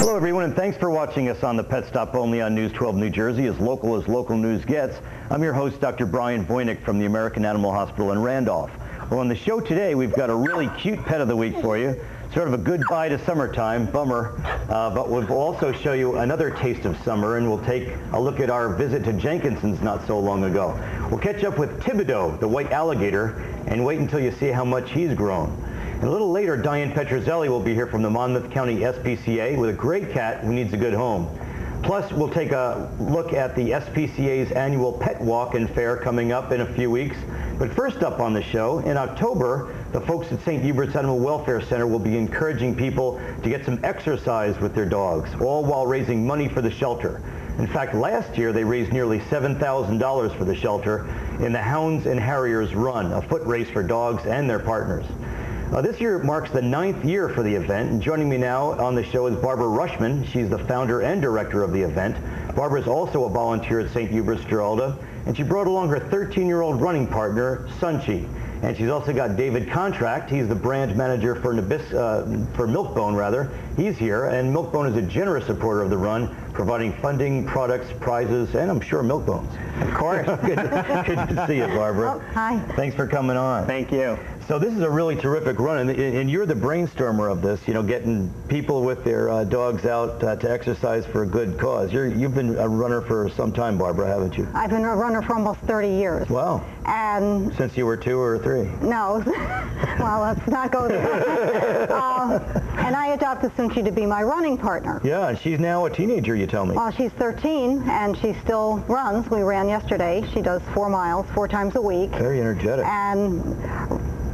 Hello everyone, and thanks for watching us on the Pet Stop only on News 12 New Jersey, as local news gets. I'm your host, Dr. Brian Voynick from the American Animal Hospital in Randolph. Well, on the show today, we've got a really cute pet of the week for you. Sort of a goodbye to summertime, bummer, but we'll also show you another taste of summer, and we'll take a look at our visit to Jenkinson's not so long ago. We'll catch up with Thibodeau, the white alligator, and wait until you see how much he's grown. And a little later, Diane Petrozelli will be here from the Monmouth County SPCA with a great cat who needs a good home. Plus, we'll take a look at the SPCA's annual Pet Walk and Fair coming up in a few weeks. But first up on the show, in October, the folks at St. Hubert's Animal Welfare Center will be encouraging people to get some exercise with their dogs, all while raising money for the shelter. In fact, last year they raised nearly $7,000 for the shelter in the Hounds and Harriers Run, a foot race for dogs and their partners. This year marks the 9th year for the event, and joining me now on the show is Barbara Rushman. She's the founder and director of the event. Barbara is also a volunteer at St. Hubert's Geralda, and she brought along her 13-year-old running partner, Sunchi. And she's also got David Contract. He's the brand manager for Milkbone, rather. He's here, and Milkbone is a generous supporter of the run, providing funding, products, prizes, and I'm sure Milkbones. Of course. Good to see you, Barbara. Oh, hi. Thanks for coming on. Thank you. So this is a really terrific run, and you're the brainstormer of this, you know, getting people with their dogs out to exercise for a good cause. You've been a runner for some time, Barbara, haven't you? I've been a runner for almost 30 years. Wow. And since you were 2 or 3? No. Well, let's not go there. And I adopted Sunchi to be my running partner. Yeah, and she's now a teenager, you tell me. Well, she's 13, and she still runs. We ran yesterday. She does 4 miles 4 times a week. Very energetic. And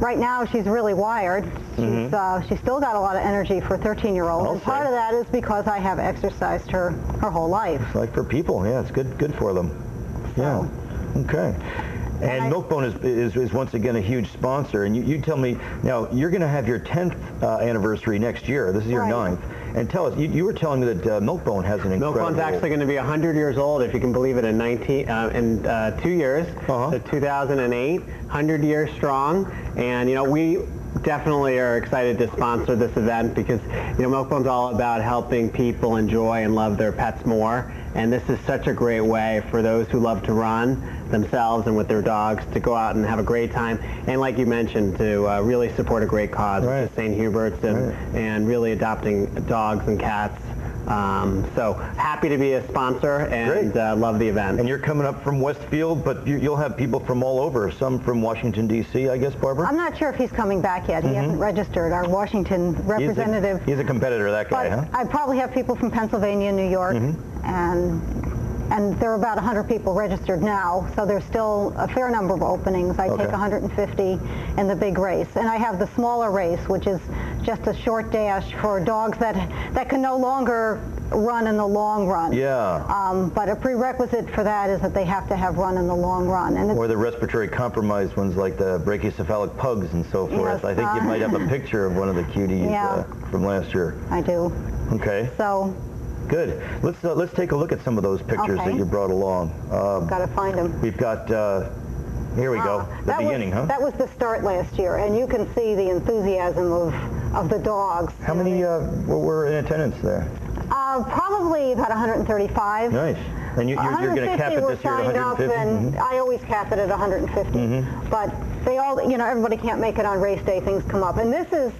right now, she's really wired. She's still got a lot of energy for a 13-year-old. And part of that is because I have exercised her whole life. It's like for people, yeah, it's good for them. Yeah, okay. And Milkbone is once again a huge sponsor. And you tell me, now, you're going to have your 10th anniversary next year. This is your 9th. And tell us, you were telling me that Milkbone has an incredible... Milkbone's actually going to be 100 years old, if you can believe it, in 2 years. So 2008, 100 years strong. And, you know, we definitely are excited to sponsor this event because, you know, Milkbone's all about helping people enjoy and love their pets more. And this is such a great way for those who love to run themselves and with their dogs to go out and have a great time. And like you mentioned, to really support a great cause, which is St. Hubert's, and really adopting dogs and cats. So happy to be a sponsor and love the event. And you're coming up from Westfield, but you'll have people from all over, some from Washington, D.C., I guess, Barbara? I'm not sure if he's coming back yet. He hasn't registered. Our Washington representative. He's a competitor, that guy, huh? I probably have people from Pennsylvania, New York, and there are about 100 people registered now, so there's still a fair number of openings. I take 150 in the big race. And I have the smaller race, which is just a short dash for dogs that can no longer run in the long run. Yeah. But a prerequisite for that is that they have to have run in the long run. And or the respiratory compromised ones like the brachycephalic pugs and so forth. Yes, I think you might have a picture of one of the cuties from last year. I do. Okay. So. Good. Let's take a look at some of those pictures that you brought along. Got to find them. We've got, here we go, the beginning, huh? That was the start last year, and you can see the enthusiasm of the dogs. How many were in attendance there? Probably about 135. Nice. And you're going to cap it this year at 150? And I always cap it at 150. But they all, you know, everybody can't make it on race day. Things come up. And this is,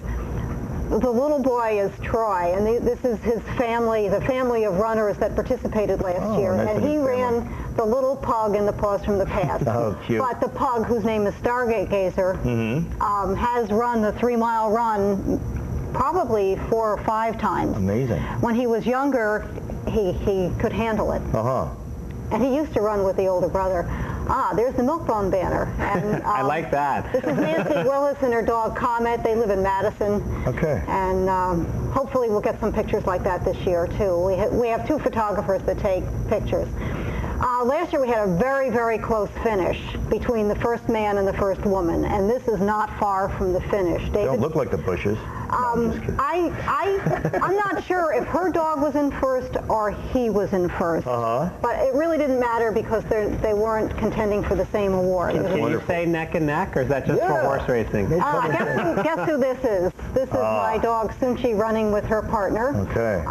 the little boy is Troy, and this is his family, the family of runners that participated last year. Nice. And he ran the little pug in the Paws from the Past. Oh, cute. But the pug, whose name is Stargate Gazer, has run the 3-mile run probably 4 or 5 times. Amazing. When he was younger, he could handle it. And he used to run with the older brother. There's the Milkbone banner. And, I like that. This is Nancy Willis and her dog Comet. They live in Madison. Okay. And hopefully we'll get some pictures like that this year, too. We have 2 photographers that take pictures. Last year we had a very, very close finish between the first man and the first woman, and this is not far from the finish. They don't look like the bushes. I'm not sure if her dog was in first or he was in first. But it really didn't matter because they weren't contending for the same award. Can you say neck and neck, or is that just for horse racing? Guess who this is? This is my dog Sunchi running with her partner. Okay.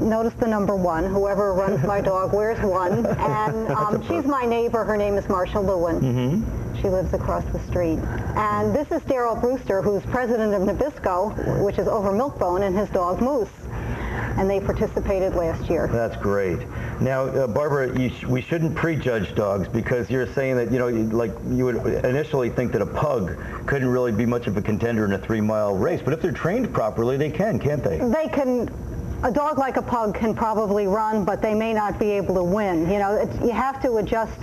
Notice the number 1. Whoever runs my dog wears 1. And she's my neighbor. Her name is Marcia Lewin. She lives across the street. And this is Daryl Brewster, who's president of Nabisco, which is over Milkbone, and his dog Moose. And they participated last year. That's great. Now, Barbara, we shouldn't prejudge dogs, because you're saying that, like you would initially think that a pug couldn't really be much of a contender in a 3-mile race, but if they're trained properly, they can, can't they? They can. A dog like a pug can probably run, but they may not be able to win. You have to adjust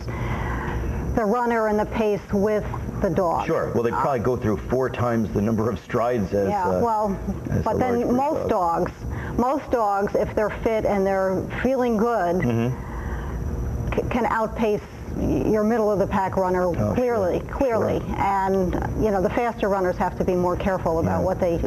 the runner and the pace with the dog. Sure. Well, they probably go through 4 times the number of strides as but then most dogs, if they're fit and they're feeling good, can outpace your middle of the pack runner clearly. Sure. And the faster runners have to be more careful about what they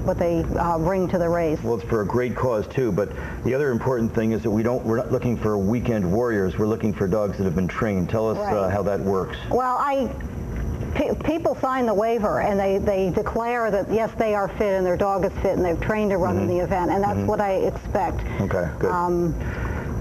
bring to the race. Well, it's for a great cause too, but the other important thing is that we're not looking for weekend warriors. We're looking for dogs that have been trained. Tell us how that works. Well, people sign the waiver and they declare that yes, they are fit and their dog is fit and they've trained to run in the event, and that's what I expect. Okay, good.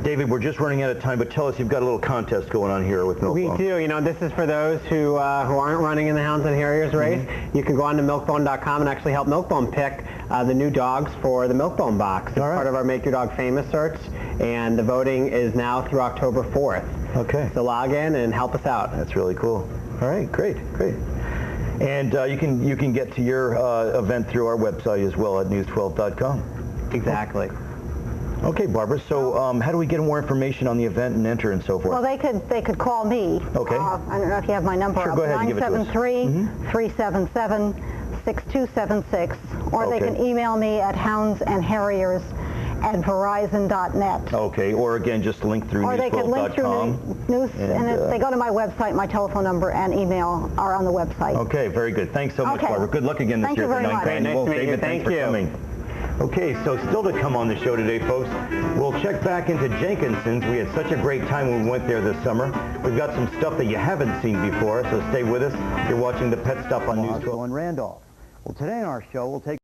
David, we're just running out of time, but tell us, you've got a little contest going on here with Milkbone. We do. This is for those who aren't running in the Hounds and Harriers race. You can go on to milkbone.com and actually help Milkbone pick the new dogs for the Milkbone box. It's part of our Make Your Dog Famous search, and the voting is now through October 4th. Okay. So log in and help us out. That's really cool. All right, great. And you can get to your event through our website as well at news12.com. Exactly. Okay, Barbara, so how do we get more information on the event and enter and so forth? Well, they could call me. Okay. I don't know if you have my number. Sure, go ahead and give it to us. 973-377-6276, or they can email me at houndsandharriers@verizon.net. Okay, or again, just link through news12.com. Or they could link through news, and if they go to my website, my telephone number and email are on the website. Okay, very good. Thanks so much, Barbara. Good luck again this year for 9th Annual. David, thanks for coming. Okay, so still to come on the show today, folks, we'll check back into Jenkinson's. We had such a great time when we went there this summer. We've got some stuff that you haven't seen before, so stay with us. You're watching the Pet Stop on News 12 in Randolph. Well, today on our show, we'll take